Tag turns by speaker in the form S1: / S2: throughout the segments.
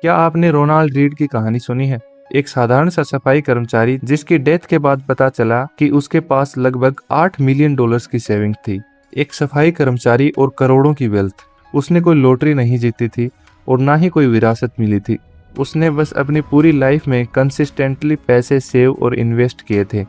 S1: क्या आपने Ronald read की कहानी सुनी है? एक साधारण सा सफाई कर्मचारी जिसकी डेथ के बाद पता चला कि उसके पास लगभग $8 मिलियन की सेविंग थी। एक सफाई कर्मचारी और करोड़ों की वेल्थ। उसने कोई लॉटरी नहीं जीती थी और ना ही कोई विरासत मिली थी। उसने बस अपनी पूरी लाइफ में कंसिस्टेंटली पैसे सेव और इन्वेस्ट किए थे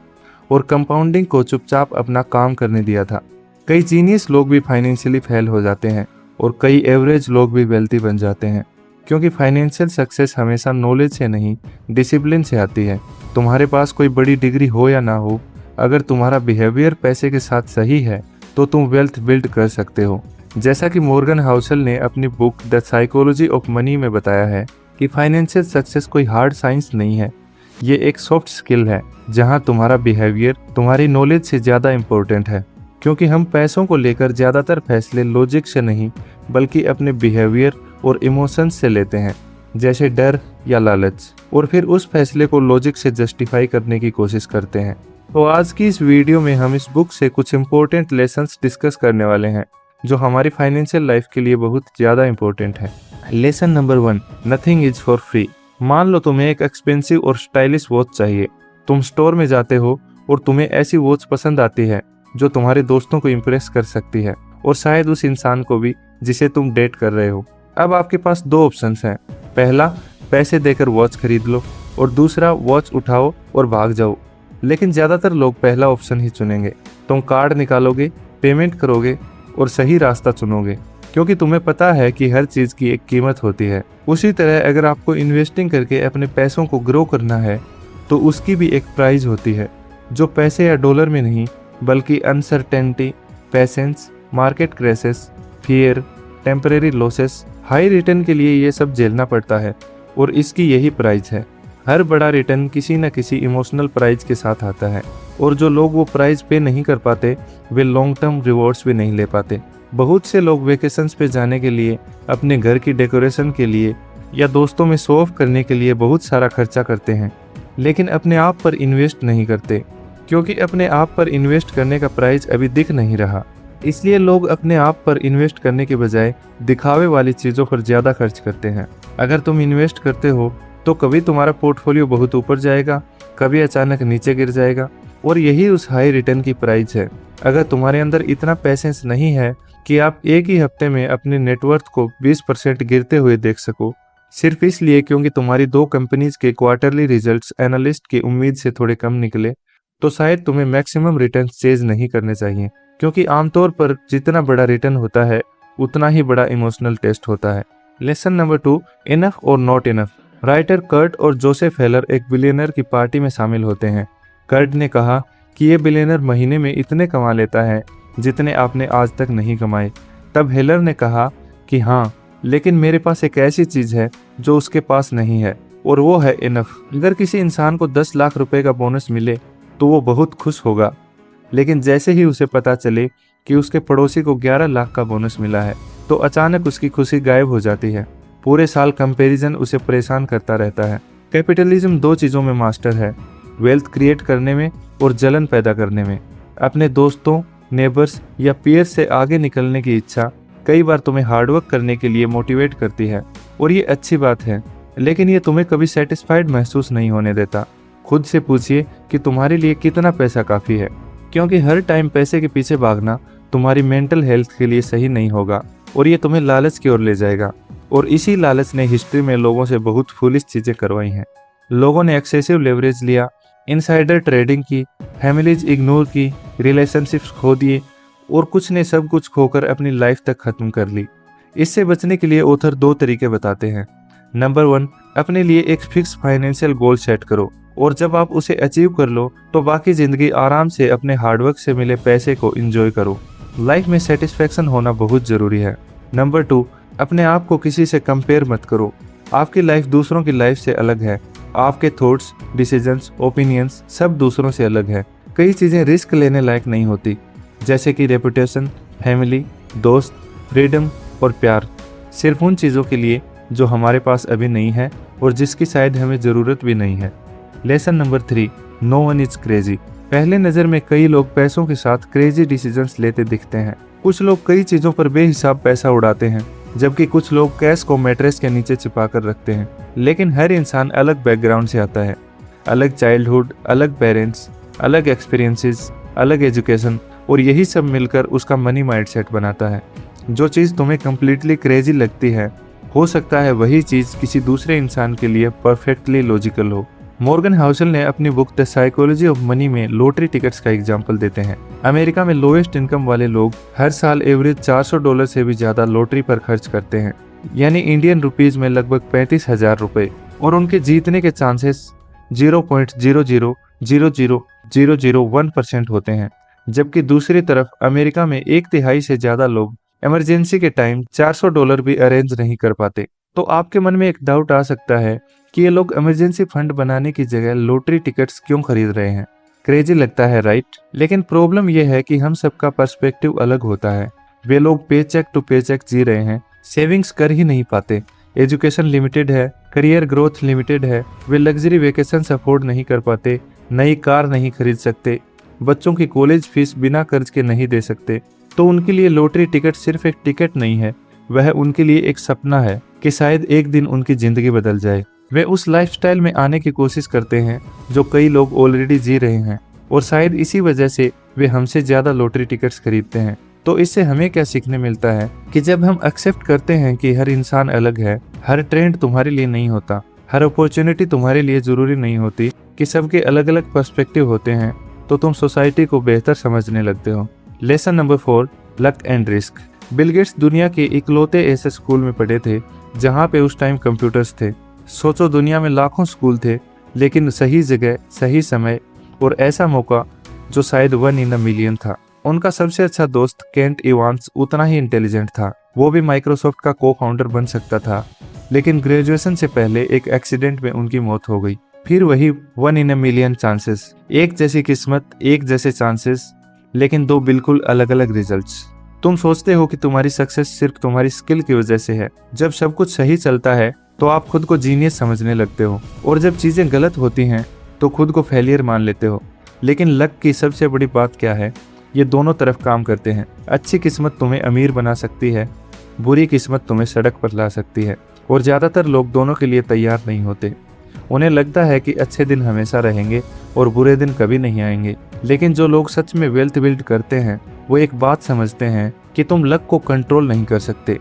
S1: और कंपाउंडिंग को चुपचाप अपना काम करने दिया था। कई जीनियस लोग भी फाइनेंशियली फेल हो जाते हैं और कई एवरेज लोग भी वेल्थी बन जाते हैं, क्योंकि फाइनेंशियल सक्सेस हमेशा नॉलेज से नहीं, डिसिप्लिन से आती है। तुम्हारे पास कोई बड़ी डिग्री हो या ना हो, अगर तुम्हारा बिहेवियर पैसे के साथ सही है तो तुम वेल्थ बिल्ड कर सकते हो। जैसा कि मॉर्गन हाउसल ने अपनी book the psychology of money में बताया है कि फाइनेंशियल सक्सेस कोई हार्ड साइंस नहीं है, ये एक सॉफ्ट स्किल है जहां तुम्हारा बिहेवियर तुम्हारी नॉलेज से ज़्यादा इम्पोर्टेंट है। क्योंकि हम पैसों को लेकर ज़्यादातर फैसले लॉजिक से नहीं बल्कि अपने बिहेवियर और इमोशंस से लेते हैं, जैसे डर या लालच, और फिर उस फैसले को लॉजिक से जस्टिफाई करने की कोशिश करते हैं। तो आज की इस वीडियो में हम इस बुक से कुछ इम्पोर्टेंट लेसन्स डिस्कस करने वाले हैं जो हमारी फाइनेंशियल लाइफ के लिए बहुत ज़्यादा इम्पोर्टेंट है। Lesson number 1, nothing is for free. मान लो तुम्हें एक एक्सपेंसिव और स्टाइलिश वॉच चाहिए। तुम स्टोर में जाते हो और तुम्हें ऐसी वॉच पसंद आती है जो तुम्हारे दोस्तों को इम्प्रेस कर सकती है और शायद उस इंसान को भी जिसे तुम डेट कर रहे हो। अब आपके पास दो ऑप्शंस हैं। पहला, पैसे देकर वॉच खरीद लो, और दूसरा, वॉच उठाओ और भाग जाओ। लेकिन ज़्यादातर लोग पहला ऑप्शन ही चुनेंगे। तुम कार्ड निकालोगे, पेमेंट करोगे और सही रास्ता चुनोगे, क्योंकि तुम्हें पता है कि हर चीज़ की एक कीमत होती है। उसी तरह अगर आपको इन्वेस्टिंग करके अपने पैसों को ग्रो करना है तो उसकी भी एक प्राइस होती है, जो पैसे या डॉलर में नहीं बल्कि uncertainty, patience, market crashes, fear, temporary losses, high return के लिए ये सब झेलना पड़ता है और इसकी यही प्राइस है। हर बड़ा रिटर्न किसी न किसी इमोशनल प्राइस के साथ आता है, और जो लोग वो प्राइस पे नहीं कर पाते वे लॉन्ग टर्म रिवॉर्ड्स भी नहीं ले पाते। बहुत से लोग वेकेशंस पे जाने के लिए, अपने घर की डेकोरेशन के लिए या दोस्तों में शो ऑफ करने के लिए बहुत सारा खर्चा करते हैं, लेकिन अपने आप पर इन्वेस्ट नहीं करते, क्योंकि अपने आप पर इन्वेस्ट करने का प्राइस अभी दिख नहीं रहा। इसलिए लोग अपने आप पर इन्वेस्ट करने के बजाय दिखावे वाली चीज़ों पर ज़्यादा खर्च करते हैं। अगर तुम इन्वेस्ट करते हो तो कभी तुम्हारा पोर्टफोलियो बहुत ऊपर जाएगा, कभी अचानक नीचे गिर जाएगा, और यही उस हाई रिटर्न की प्राइस है। अगर तुम्हारे अंदर इतना पैसेंस नहीं है कि आप एक ही हफ्ते में अपने नेटवर्थ को 20% गिरते हुए देख सको, सिर्फ इसलिए क्योंकि तुम्हारी 2 कंपनीज के क्वार्टरली रिजल्ट्स एनालिस्ट की उम्मीद से थोड़े कम निकले, तो शायद तुम्हें मैक्सिमम रिटर्न चेज नहीं करने चाहिए, क्योंकि आमतौर पर जितना बड़ा रिटर्न होता है उतना ही बड़ा इमोशनल टेस्ट होता है। लेसन नंबर 2, इनफ और नॉट इनफ। राइटर कर्ट और जोसेफ हेलर एक बिलियनर की पार्टी में शामिल होते हैं। कर्ट ने कहा कि ये बिलियनर महीने में इतने कमा लेता है जितने आपने आज तक नहीं कमाए। तब हेलर ने कहा कि हाँ, लेकिन मेरे पास एक ऐसी चीज़ है जो उसके पास नहीं है, और वो है इनफ। अगर किसी इंसान को 10 लाख रुपए का बोनस मिले तो वो बहुत खुश होगा, लेकिन जैसे ही उसे पता चले कि उसके पड़ोसी को 11 लाख का बोनस मिला है तो अचानक उसकी खुशी गायब हो जाती है। पूरे साल कंपैरिजन उसे परेशान करता रहता है। कैपिटलिज्म 2 चीज़ों में मास्टर है, वेल्थ क्रिएट करने में और जलन पैदा करने में। अपने दोस्तों, नेबर्स या पीयर्स से आगे निकलने की इच्छा कई बार तुम्हें हार्डवर्क करने के लिए मोटिवेट करती है, और ये अच्छी बात है, लेकिन ये तुम्हें कभी सेटिस्फाइड महसूस नहीं होने देता। खुद से पूछिए कि तुम्हारे लिए कितना पैसा काफ़ी है, क्योंकि हर टाइम पैसे के पीछे भागना तुम्हारी मेंटल हेल्थ के लिए सही नहीं होगा और ये तुम्हें लालच की ओर ले जाएगा। और इसी लालच ने हिस्ट्री में लोगों से बहुत फूलिश चीज़ें करवाई हैं। लोगों ने एक्सेसिव लेवरेज लिया, इनसाइडर ट्रेडिंग की, फैमिलीज इग्नोर की, रिलेशनशिप्स खो दिए, और कुछ ने सब कुछ खोकर अपनी लाइफ तक ख़त्म कर ली। इससे बचने के लिए ऑथर 2 तरीके बताते हैं। नंबर 1, अपने लिए एक फिक्स फाइनेंशियल गोल सेट करो, और जब आप उसे अचीव कर लो तो बाकी ज़िंदगी आराम से अपने हार्डवर्क से मिले पैसे को एंजॉय करो। लाइफ में सेटिस्फैक्शन होना बहुत ज़रूरी है। नंबर 2, अपने आप को किसी से कंपेयर मत करो। आपकी लाइफ दूसरों की लाइफ से अलग है। आपके थॉट्स, डिसीजंस, ओपिनियंस सब दूसरों से अलग है। कई चीज़ें रिस्क लेने लायक नहीं होती, जैसे कि रेपुटेशन, फैमिली, दोस्त, फ्रीडम और प्यार, सिर्फ उन चीज़ों के लिए जो हमारे पास अभी नहीं है और जिसकी शायद हमें ज़रूरत भी नहीं है। Lesson number 3, no one is crazy. पहले नज़र में कई लोग पैसों के साथ क्रेजी डिसीजंस लेते दिखते हैं। कुछ लोग कई चीज़ों पर बेहिसाब पैसा उड़ाते हैं जबकि कुछ लोग कैश को मैट्रेस के नीचे छिपा कर रखते हैं। लेकिन हर इंसान अलग बैकग्राउंड से आता है, अलग चाइल्डहुड, अलग पेरेंट्स, अलग एक्सपीरियंसेस, अलग एजुकेशन, और यही सब मिलकर उसका मनी माइंडसेट बनाता है। जो चीज़ तुम्हें कम्प्लीटली क्रेजी लगती है, हो सकता है वही चीज़ किसी दूसरे इंसान के लिए परफेक्टली लॉजिकल हो। मॉर्गन हाउसल ने अपनी book the psychology of money में लॉटरी टिकट्स का एग्जाम्पल देते हैं। अमेरिका में लोएस्ट इनकम वाले लोग हर साल एवरेज $400 से भी ज़्यादा लॉटरी पर खर्च करते हैं, यानी इंडियन रुपीज़ में लगभग 35,000 रुपये, और उनके जीतने के चांसेस 0.0000001% होते हैं। जबकि दूसरी तरफ अमेरिका में 1/3 से ज़्यादा लोग इमरजेंसी के टाइम $400 भी अरेंज नहीं कर पाते। तो आपके मन में एक डाउट आ सकता है कि ये लोग इमरजेंसी फंड बनाने की जगह लॉटरी टिकट्स क्यों खरीद रहे हैं। क्रेजी लगता है, राइट? लेकिन प्रॉब्लम यह है कि हम सबका पर्सपेक्टिव अलग होता है। वे लोग पे चेक टू पे चेक जी रहे हैं, सेविंग्स कर ही नहीं पाते, एजुकेशन लिमिटेड है, करियर ग्रोथ लिमिटेड है, वे लग्जरी वेकेशंस अफोर्ड नहीं कर पाते, नई कार नहीं खरीद सकते, बच्चों की कॉलेज फीस बिना कर्ज के नहीं दे सकते। तो उनके लिए लॉटरी टिकट सिर्फ एक टिकट नहीं है, वह उनके लिए एक सपना है कि शायद एक दिन उनकी जिंदगी बदल जाए। वे उस लाइफस्टाइल में आने की कोशिश करते हैं जो कई लोग ऑलरेडी जी रहे हैं, और शायद इसी वजह से वे हमसे ज़्यादा लॉटरी टिकट्स खरीदते हैं। तो इससे हमें क्या सीखने मिलता है कि जब हम एक्सेप्ट करते हैं कि हर इंसान अलग है, हर ट्रेंड तुम्हारे लिए नहीं होता, हर अपॉर्चुनिटी तुम्हारे लिए ज़रूरी नहीं होती, कि सबके अलग अलग पर्सपेक्टिव होते हैं, तो तुम सोसाइटी को बेहतर समझने लगते हो। Lesson number 4, luck and risk. Bill Gates दुनिया के इकलौते ऐसे स्कूल में पढ़े थे जहाँ पे उस टाइम कंप्यूटर्स थे। सोचो, दुनिया में लाखों स्कूल थे, लेकिन सही जगह, सही समय और ऐसा मौका जो शायद 1 in a million था। उनका सबसे अच्छा दोस्त केंट इवांस उतना ही इंटेलिजेंट था, वो भी माइक्रोसॉफ्ट का को फाउंडर बन सकता था, लेकिन ग्रेजुएशन से पहले एक एक्सीडेंट में उनकी मौत हो गई। फिर वही 1 in a million चांसेस, एक जैसी किस्मत, एक जैसे चांसेस, लेकिन दो बिल्कुल अलग अलग रिजल्ट्स। तुम सोचते हो कि तुम्हारी सक्सेस सिर्फ तुम्हारी स्किल की वजह से है। जब सब कुछ सही चलता है तो आप खुद को जीनियस समझने लगते हो, और जब चीजें गलत होती हैं तो खुद को फेलियर मान लेते हो। लेकिन लक की सबसे बड़ी बात क्या है? ये दोनों तरफ काम करते हैं। अच्छी किस्मत तुम्हें अमीर बना सकती है, बुरी किस्मत तुम्हें सड़क पर ला सकती है, और ज्यादातर लोग दोनों के लिए तैयार नहीं होते। उन्हें लगता है कि अच्छे दिन हमेशा रहेंगे और बुरे दिन कभी नहीं आएंगे। लेकिन जो लोग सच में वेल्थ बिल्ड करते हैं वो एक बात समझते हैं कि तुम लक को कंट्रोल नहीं कर सकते,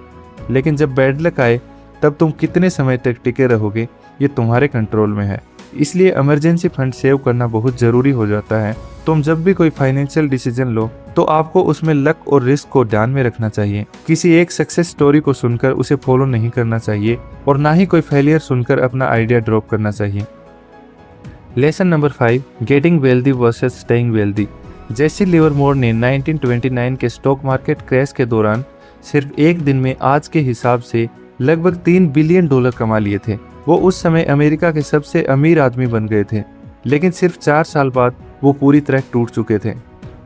S1: लेकिन जब बैड लक आए तब तुम कितने समय तक टिके रहोगे ये तुम्हारे कंट्रोल में है। इसलिए इमरजेंसी फंड सेव करना बहुत जरूरी हो जाता है। तुम जब भी कोई फाइनेंशियल डिसीजन लो तो आपको उसमें लक और रिस्क को ध्यान में रखना चाहिए। किसी एक सक्सेस स्टोरी को सुनकर उसे फॉलो नहीं करना चाहिए, और ना ही कोई फेलियर सुनकर अपना आइडिया ड्रॉप करना चाहिए। Lesson number 5, getting wealthy versus staying wealthy. Jesse Livermore ने 1929 के स्टॉक मार्केट क्रैश के दौरान सिर्फ एक दिन में आज के हिसाब से लगभग $3 बिलियन कमा लिए थे। वो उस समय अमेरिका के सबसे अमीर आदमी बन गए थे, लेकिन सिर्फ 4 साल बाद वो पूरी तरह टूट चुके थे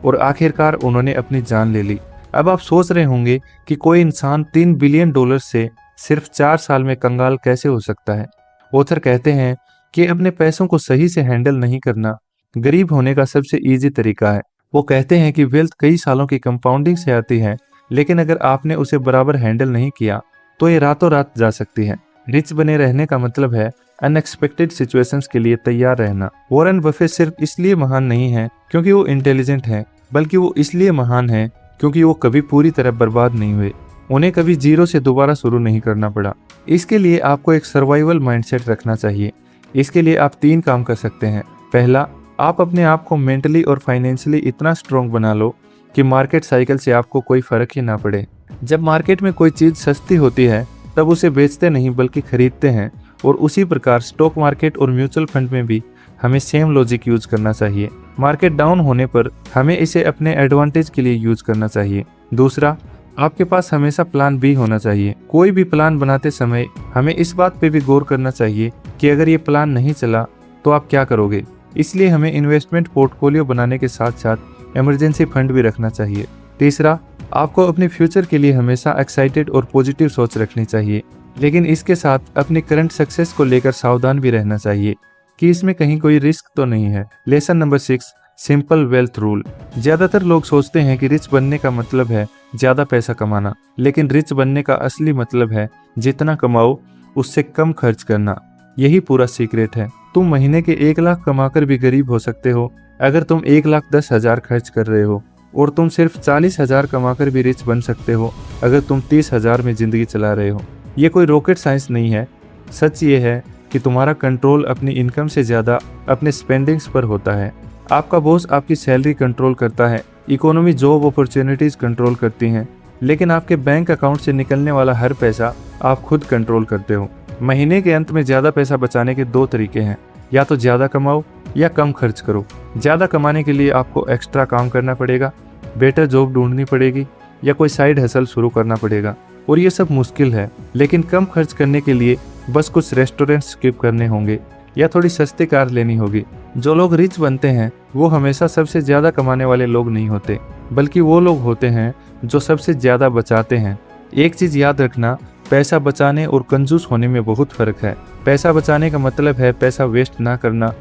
S1: और आखिरकार उन्होंने अपनी जान ले ली। अब आप सोच रहे होंगे कि कोई इंसान $3 बिलियन से सिर्फ 4 साल में कंगाल कैसे हो सकता है। ऑथर कहते हैं कि अपने पैसों को सही से हैंडल नहीं करना गरीब होने का सबसे इजी तरीका है। वो कहते हैं कि वेल्थ कई सालों की कंपाउंडिंग से आती है, लेकिन अगर आपने उसे बराबर हैंडल नहीं किया तो ये रातों रात जा सकती है। रिच बने रहने का मतलब है अनएक्सपेक्टेड सिचुएशंस के लिए तैयार रहना। वॉरेन बफेट सिर्फ इसलिए महान नहीं है क्योंकि वो इंटेलिजेंट है, बल्कि वो इसलिए महान है क्योंकि वो कभी पूरी तरह बर्बाद नहीं हुए। उन्हें कभी जीरो से दोबारा शुरू नहीं करना पड़ा। इसके लिए आपको एक सर्वाइवल माइंडसेट रखना चाहिए। इसके लिए आप 3 काम कर सकते हैं। पहला, आप अपने आप को मेंटली और फाइनेंशियली इतना स्ट्रॉन्ग बना लो कि मार्केट साइकिल से आपको कोई फर्क ही ना पड़े। जब मार्केट में कोई चीज़ सस्ती होती है तब उसे बेचते नहीं बल्कि खरीदते हैं, और उसी प्रकार स्टॉक मार्केट और म्यूचुअल फंड में भी हमें सेम लॉजिक यूज करना चाहिए। मार्केट डाउन होने पर हमें इसे अपने एडवांटेज के लिए यूज करना चाहिए। दूसरा, आपके पास हमेशा प्लान बी होना चाहिए। कोई भी प्लान बनाते समय हमें इस बात पे भी गौर करना चाहिए कि अगर ये प्लान नहीं चला तो आप क्या करोगे। इसलिए हमें इन्वेस्टमेंट पोर्टफोलियो बनाने के साथ साथ इमरजेंसी फंड भी रखना चाहिए। तीसरा, आपको अपने फ्यूचर के लिए हमेशा एक्साइटेड और पॉजिटिव सोच रखनी चाहिए, लेकिन इसके साथ अपनी करंट सक्सेस को लेकर सावधान भी रहना चाहिए कि इसमें कहीं कोई रिस्क तो नहीं है। Lesson number 6, simple wealth rule. ज्यादातर लोग सोचते हैं कि रिच बनने का मतलब है ज्यादा पैसा कमाना, लेकिन रिच बनने का असली मतलब है जितना कमाओ उससे कम खर्च करना। यही पूरा सीक्रेट है। तुम महीने के 1 लाख कमाकर भी गरीब हो सकते हो अगर तुम 1,10,000 खर्च कर रहे हो, और तुम सिर्फ 40,000 कमाकर भी रिच बन सकते हो अगर तुम 30,000 में जिंदगी चला रहे हो। ये कोई रॉकेट साइंस नहीं है। सच ये है कि तुम्हारा कंट्रोल अपनी इनकम से ज्यादा अपने स्पेंडिंग्स पर होता है। आपका बॉस आपकी सैलरी कंट्रोल करता है, इकोनॉमी जॉब अपॉर्चुनिटीज कंट्रोल करती हैं, लेकिन आपके बैंक अकाउंट से निकलने वाला हर पैसा आप खुद कंट्रोल करते हो। महीने के अंत में ज्यादा पैसा बचाने के 2 तरीके हैं, या तो ज्यादा कमाओ या कम खर्च करो। ज्यादा कमाने के लिए आपको एक्स्ट्रा काम करना पड़ेगा, बेटर जॉब ढूंढनी पड़ेगी या कोई साइड हसल शुरू करना पड़ेगा, और ये सब मुश्किल है। लेकिन कम खर्च करने के लिए बस कुछ रेस्टोरेंट स्किप करने होंगे या थोड़ी सस्ती कार लेनी होगी। जो लोग रिच बनते हैं वो हमेशा सबसे ज्यादा कमाने वाले लोग नहीं होते, बल्कि वो लोग होते हैं जो सबसे ज्यादा बचाते हैं। एक चीज याद रखना, पैसा बचाने और कंजूस होने में बहुत फर्क है। पैसा बचाने का मतलब है पैसा वेस्ट ना करना,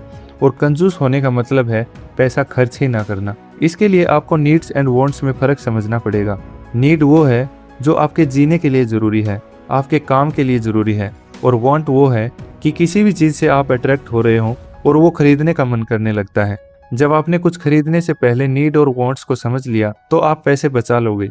S1: और कंजूस होने का मतलब है पैसा खर्च ही ना करना। इसके लिए आपको नीड्स एंड वांट्स में फर्क समझना पड़ेगा। नीड वो है जो आपके जीने के लिए जरूरी है, आपके काम के लिए जरूरी है, और वांट वो है कि किसी भी चीज से आप अट्रैक्ट हो रहे हो और वो खरीदने का मन करने लगता है। जब आपने कुछ खरीदने से पहले नीड और वांट्स को समझ लिया तो आप पैसे बचा लोगे।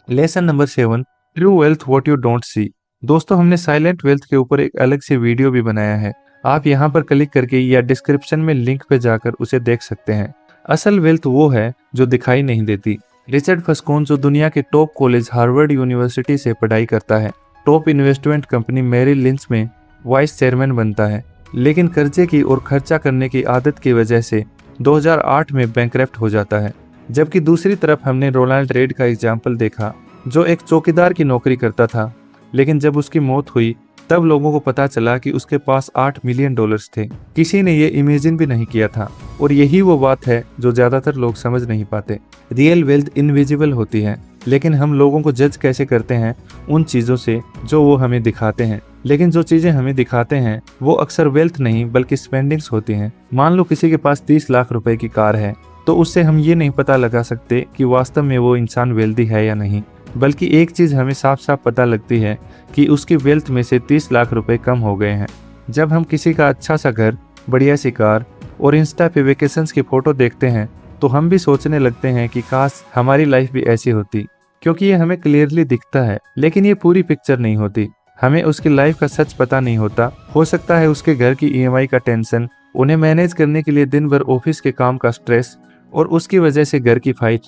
S1: Lesson number 7, true wealth what you don't see. दोस्तों, हमने साइलेंट वेल्थ के ऊपर एक अलग से वीडियो भी बनाया है। आप यहाँ पर क्लिक करके या डिस्क्रिप्शन में लिंक पे जाकर उसे देख सकते हैं। असल वेल्थ वो है जो दिखाई नहीं देती। रिचर्ड फस्कून, जो दुनिया के टॉप कॉलेज हार्वर्ड यूनिवर्सिटी से पढ़ाई करता है, top investment company Merrill Lynch में वाइस चेयरमैन बनता है, लेकिन कर्जे की और खर्चा करने की आदत की वजह से 2008 में बैंकरप्ट हो जाता है। जबकि दूसरी तरफ हमने रोनाल्ड रेड का एग्जाम्पल देखा, जो एक चौकीदार की नौकरी करता था, लेकिन जब उसकी मौत हुई तब लोगों को पता चला कि उसके पास $8 मिलियन थे। किसी ने ये इमेजिन भी नहीं किया था। और यही वो बात है जो ज्यादातर लोग समझ नहीं पाते। रियल वेल्थ इनविजिबल होती है, लेकिन हम लोगों को जज कैसे करते हैं उन चीजों से जो वो हमें दिखाते हैं। लेकिन जो चीजें हमें दिखाते हैं वो अक्सर वेल्थ नहीं बल्कि स्पेंडिंग्स होती हैं। मान लो किसी के पास 30 लाख रुपए की कार है, तो उससे हम ये नहीं पता लगा सकते कि वास्तव में वो इंसान वेल्दी है या नहीं, बल्कि एक चीज हमें साफ साफ पता लगती है कि उसकी वेल्थ में से 30 लाख रुपए कम हो गए हैं। जब हम किसी का अच्छा सा घर, बढ़िया सी कार और इंस्टा पे वेकेशंस की फोटो देखते हैं तो हम भी सोचने लगते हैं कि काश हमारी लाइफ भी ऐसी होती, क्योंकि ये हमें क्लियरली दिखता है। लेकिन ये पूरी पिक्चर नहीं होती। हमें उसकी लाइफ का सच पता नहीं होता। हो सकता है उसके घर की EMI का टेंशन, उन्हें मैनेज करने के लिए दिन भर ऑफिस के काम का स्ट्रेस और उसकी वजह से घर की फाइट,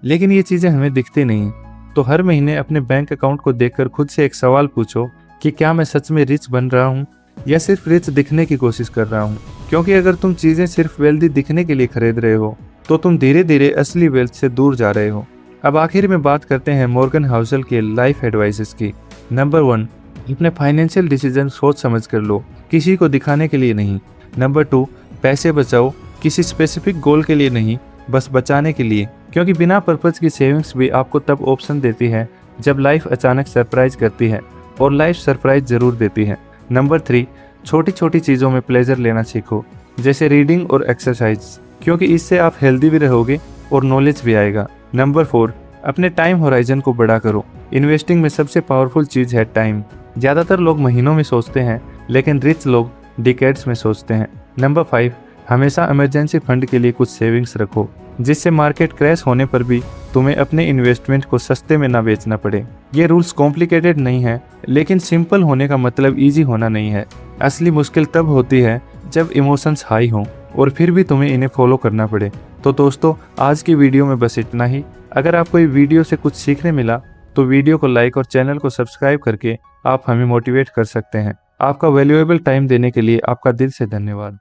S1: लेकिन ये चीजें हमें दिखती नहीं। तो हर महीने अपने बैंक अकाउंट को देखकर खुद से एक सवाल पूछो कि क्या मैं सच में रिच बन रहा हूँ या सिर्फ रिच दिखने की कोशिश कर रहा हूँ। क्योंकि अगर तुम चीजें सिर्फ वेल्दी दिखने के लिए खरीद रहे हो तो तुम धीरे धीरे असली वेल्थ से दूर जा रहे हो। अब आखिर में बात करते हैं मॉर्गन हाउसल के लाइफ एडवाइसेस की। नंबर 1, अपने फाइनेंशियल डिसीजन सोच समझ कर लो, किसी को दिखाने के लिए नहीं। नंबर 2, पैसे बचाओ, किसी स्पेसिफिक गोल के लिए नहीं, बस बचाने के लिए, क्योंकि बिना पर्पज की सेविंग्स भी आपको तब ऑप्शन देती है जब लाइफ अचानक सरप्राइज करती है, और लाइफ सरप्राइज जरूर देती है। नंबर 3, छोटी छोटी चीज़ों में प्लेजर लेना सीखो, जैसे रीडिंग और एक्सरसाइज, क्योंकि इससे आप हेल्दी भी रहोगे और नॉलेज भी आएगा। नंबर 4, अपने टाइम होराइजन को बड़ा करो। इन्वेस्टिंग में सबसे पावरफुल चीज़ है टाइम। ज़्यादातर लोग महीनों में सोचते हैं, लेकिन रिच लोग डिकेड्स में सोचते हैं। नंबर 5, हमेशा इमरजेंसी फंड के लिए कुछ सेविंग्स रखो, जिससे मार्केट क्रैश होने पर भी तुम्हें अपने इन्वेस्टमेंट को सस्ते में ना बेचना पड़े। ये रूल्स कॉम्प्लिकेटेड नहीं है, लेकिन सिंपल होने का मतलब इजी होना नहीं है। असली मुश्किल तब होती है जब इमोशंस हाई हों और फिर भी तुम्हें इन्हें फॉलो करना पड़े। तो दोस्तों, आज की वीडियो में बस इतना ही। अगर आपको ये वीडियो से कुछ सीखने मिला तो वीडियो को लाइक और चैनल को सब्सक्राइब करके आप हमें मोटिवेट कर सकते हैं। आपका वैल्यूएबल टाइम देने के लिए आपका दिल से धन्यवाद।